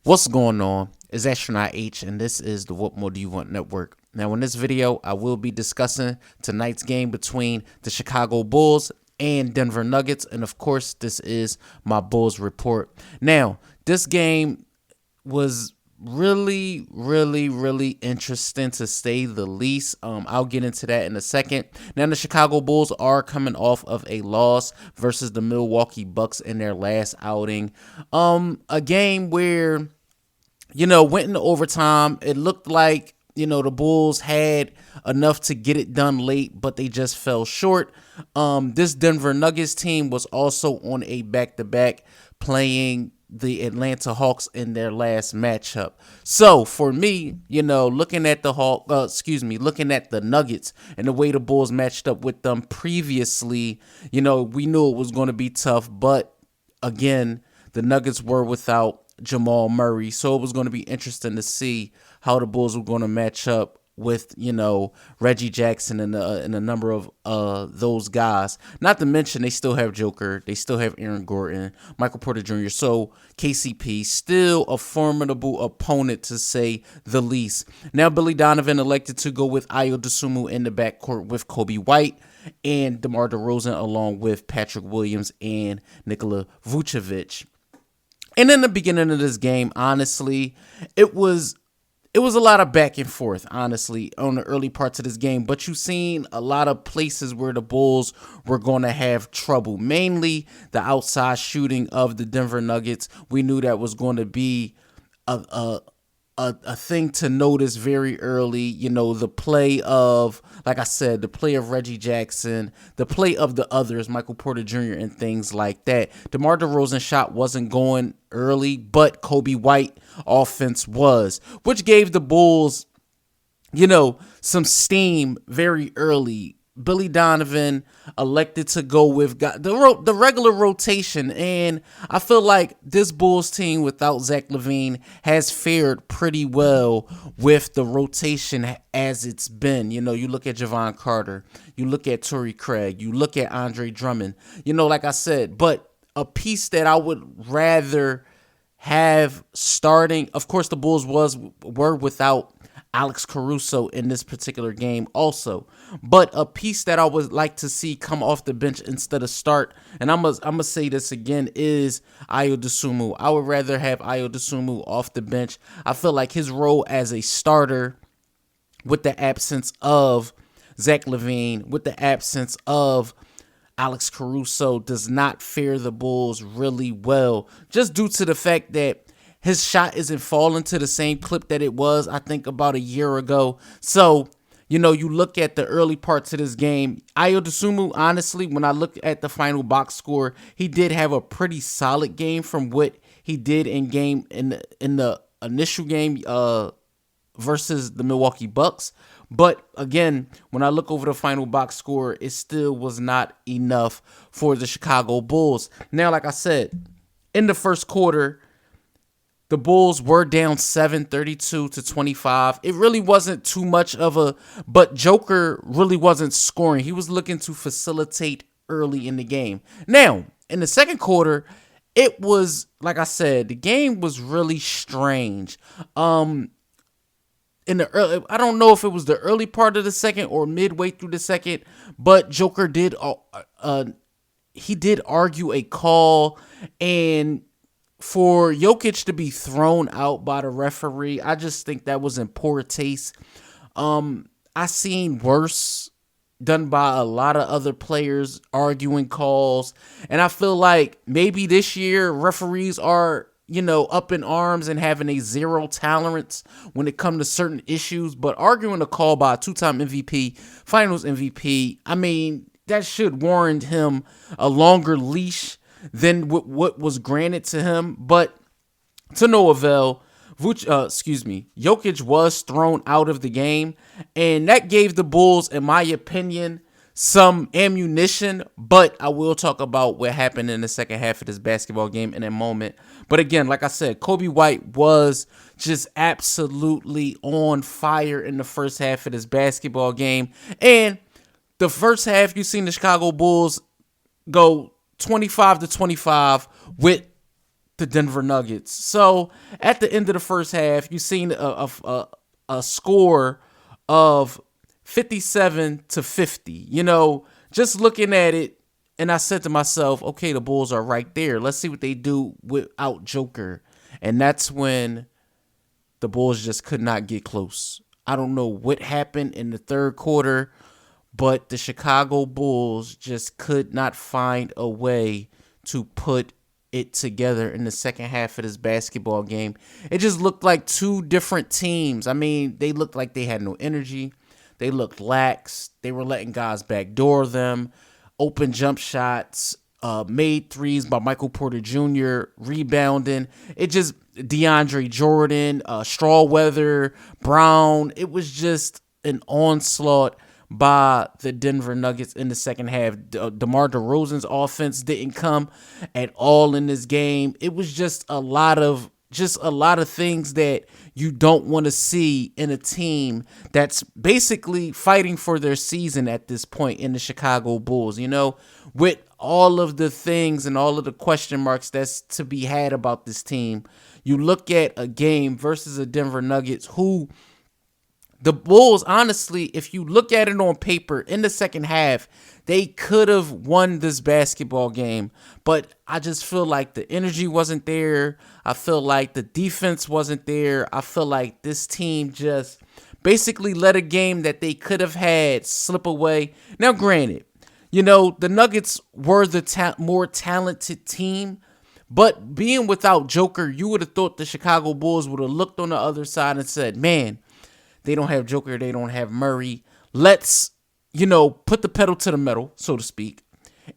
What's going on? It's Astronaut H, and this is the What More Do You Want Network. Now, in this video, I will be discussing tonight's game between the Chicago Bulls and Denver Nuggets, and of course, this is my Bulls report. Now, this game was really interesting to say the least. I'll get into that in a second. Now, the Chicago Bulls are coming off of a loss versus the Milwaukee Bucks in their last outing. A game where, went into overtime. It looked like, the Bulls had enough to get it done late, but they just fell short. This Denver Nuggets team was also on a back-to-back playing the Atlanta Hawks in their last matchup. So for me, looking at the looking at the Nuggets and the way the Bulls matched up with them previously, we knew it was going to be tough, but again, the Nuggets were without Jamal Murray, so it was going to be interesting to see how the Bulls were going to match up with, Reggie Jackson and a number of those guys. Not to mention they still have Joker, they still have Aaron Gordon, Michael Porter Jr., so KCP, still a formidable opponent to say the least. Now Billy Donovan elected to go with Ayo Dosunmu in the backcourt with Kobe White and DeMar DeRozan along with Patrick Williams and Nikola Vucevic. And in the beginning of this game, honestly, it was a lot of back and forth, honestly, on the early parts of this game. But you've seen a lot of places where the Bulls were going to have trouble, mainly the outside shooting of the Denver Nuggets. We knew that was going to be a thing to notice very early. The play of, like I said, the play of Reggie Jackson, the play of the others, Michael Porter Jr. and things like that. DeMar DeRozan shot wasn't going early, but Kobe White offense was, which gave the Bulls, some steam very early. Billy Donovan elected to go with the regular rotation, and I feel like this Bulls team without Zach LaVine has fared pretty well with the rotation as it's been. You look at Javon Carter, you look at Torrey Craig, you look at Andre Drummond, like I said, but a piece that I would rather have starting, of course the Bulls were without Alex Caruso in this particular game also. But a piece that I would like to see come off the bench instead of start, and I'm gonna say this again, is Ayo Dosunmu. I would rather have Ayo Dosunmu off the bench. I feel like his role as a starter, with the absence of Zach LaVine, with the absence of Alex Caruso, does not fare the Bulls really well, just due to the fact that his shot isn't falling to the same clip that it was, I think, about a year ago. So, you look at the early parts of this game, Ayo Dosunmu, honestly, when I look at the final box score, he did have a pretty solid game from what he did in the initial game versus the Milwaukee Bucks. But again, when I look over the final box score, it still was not enough for the Chicago Bulls. Now, like I said, in the first quarter, the Bulls were down 32-25. It really wasn't too much but Joker really wasn't scoring. He was looking to facilitate early in the game. Now, in the second quarter, it was, like I said, the game was really strange. I don't know if it was the early part of the second or midway through the second, but Joker did argue a call, and for Jokic to be thrown out by the referee, I just think that was in poor taste. I seen worse done by a lot of other players arguing calls, and I feel like maybe this year referees are, up in arms and having a zero tolerance when it comes to certain issues, but arguing a call by a two-time MVP, Finals MVP, I mean, that should warrant him a longer leash than what was granted to him. But to no avail, Jokic was thrown out of the game, and that gave the Bulls, in my opinion, some ammunition. But I will talk about what happened in the second half of this basketball game in a moment. But again, like I said, Kobe White was just absolutely on fire in the first half of this basketball game. And the first half, you've seen the Chicago Bulls go 25-25 with the Denver Nuggets. So at the end of the first half, you seen a score of 57-50. Just looking at it, and I said to myself, okay, the Bulls are right there. Let's see what they do without Joker. And that's when the Bulls just could not get close. I don't know what happened in the third quarter, but the Chicago Bulls just could not find a way to put it together in the second half of this basketball game. It just looked like two different teams. I mean, they looked like they had no energy. They looked lax. They were letting guys backdoor them, open jump shots, made threes by Michael Porter Jr., rebounding. It just, DeAndre Jordan, Strawweather, Brown. It was just an onslaught by the Denver Nuggets in the second half. DeMar DeRozan's offense didn't come at all in this game. It was just a lot of things that you don't want to see in a team that's basically fighting for their season at this point in the Chicago Bulls. With all of the things and all of the question marks that's to be had about this team, you look at a game versus a Denver Nuggets who, the Bulls, honestly, if you look at it on paper, in the second half, they could have won this basketball game. But I just feel like the energy wasn't there. I feel like the defense wasn't there. I feel like this team just basically let a game that they could have had slip away. Now, granted, the Nuggets were the more talented team. But being without Joker, you would have thought the Chicago Bulls would have looked on the other side and said, man, they don't have Joker. They don't have Murray. Let's, put the pedal to the metal, so to speak,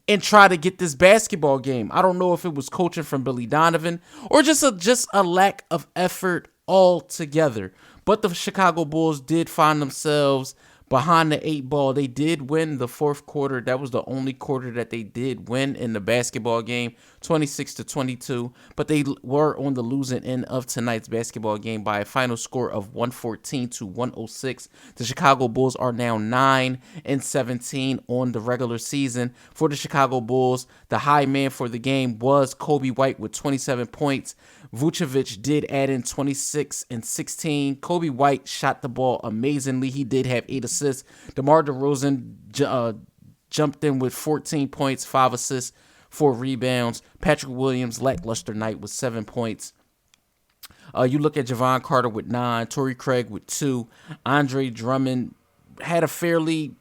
and try to get this basketball game. I don't know if it was coaching from Billy Donovan or just a lack of effort altogether. But the Chicago Bulls did find themselves behind the 8 ball. They did win the fourth quarter. That was the only quarter that they did win in the basketball game, 26-22. But they were on the losing end of tonight's basketball game by a final score of 114-106. The Chicago Bulls are now 9-17 on the regular season. For the Chicago Bulls, the high man for the game was Kobe White with 27 points. Vucevic did add in 26 and 16. Kobe White shot the ball amazingly. He did have 8 assists. DeMar DeRozan jumped in with 14 points, 5 assists, 4 rebounds. Patrick Williams, lackluster night with 7 points. You look at Javon Carter with 9, Torrey Craig with 2. Andre Drummond had a fairly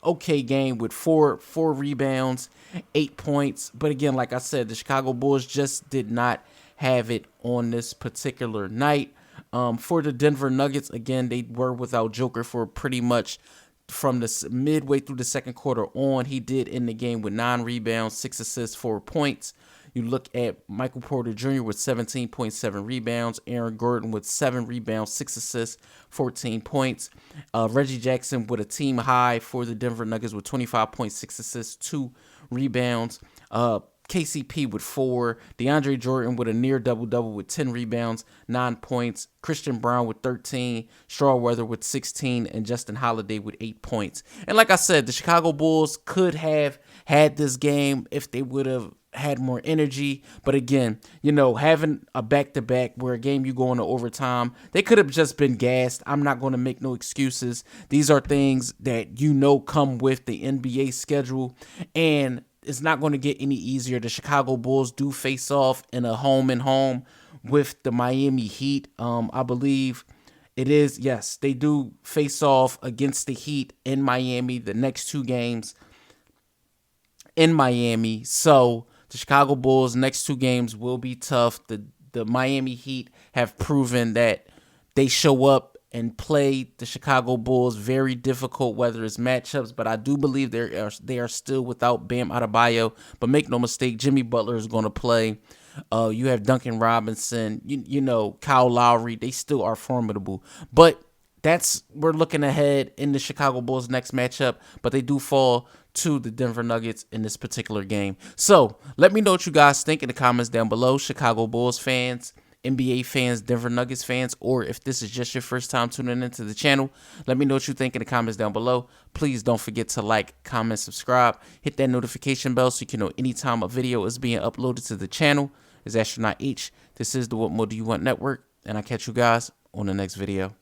okay game with four rebounds, 8 points. But again, like I said, the Chicago Bulls just did not have it on this particular night. For the Denver Nuggets, again, they were without Joker for pretty much from the midway through the second quarter on. He did end the game with 9 rebounds, 6 assists, 4 points. You look at Michael Porter Jr. with 17.7 rebounds, Aaron Gordon with 7 rebounds, 6 assists, 14 points. Reggie Jackson with a team high for the Denver Nuggets with 25.6 assists, 2 rebounds. KCP with 4, DeAndre Jordan with a near double-double with 10 rebounds, 9 points, Christian Brown with 13, Strawweather with 16, and Justin Holiday with 8 points. And like I said, the Chicago Bulls could have had this game if they would have had more energy. But again, having a back-to-back where a game you go into overtime, they could have just been gassed. I'm not going to make no excuses. These are things that come with the NBA schedule, and it's not going to get any easier. The Chicago Bulls do face off in a home with the Miami Heat. I believe it is. Yes, they do face off against the Heat in Miami, the next 2 games in Miami. So the Chicago Bulls' next 2 games will be tough. The Miami Heat have proven that they show up and play the Chicago Bulls very difficult, whether it's matchups, but I do believe they are still without Bam Adebayo. But make no mistake, Jimmy Butler is going to play. You have Duncan Robinson, Kyle Lowry. They still are formidable. But we're looking ahead in the Chicago Bulls' next matchup, but they do fall to the Denver Nuggets in this particular game. So let me know what you guys think in the comments down below, Chicago Bulls fans, NBA fans, Denver Nuggets fans, or if this is just your first time tuning into the channel, let me know what you think in the comments down below. Please don't forget to like, comment, subscribe, hit that notification bell so you can know anytime a video is being uploaded to the channel. is Astronaut H. This is the What More Do You Want Network, and I'll catch you guys on the next video.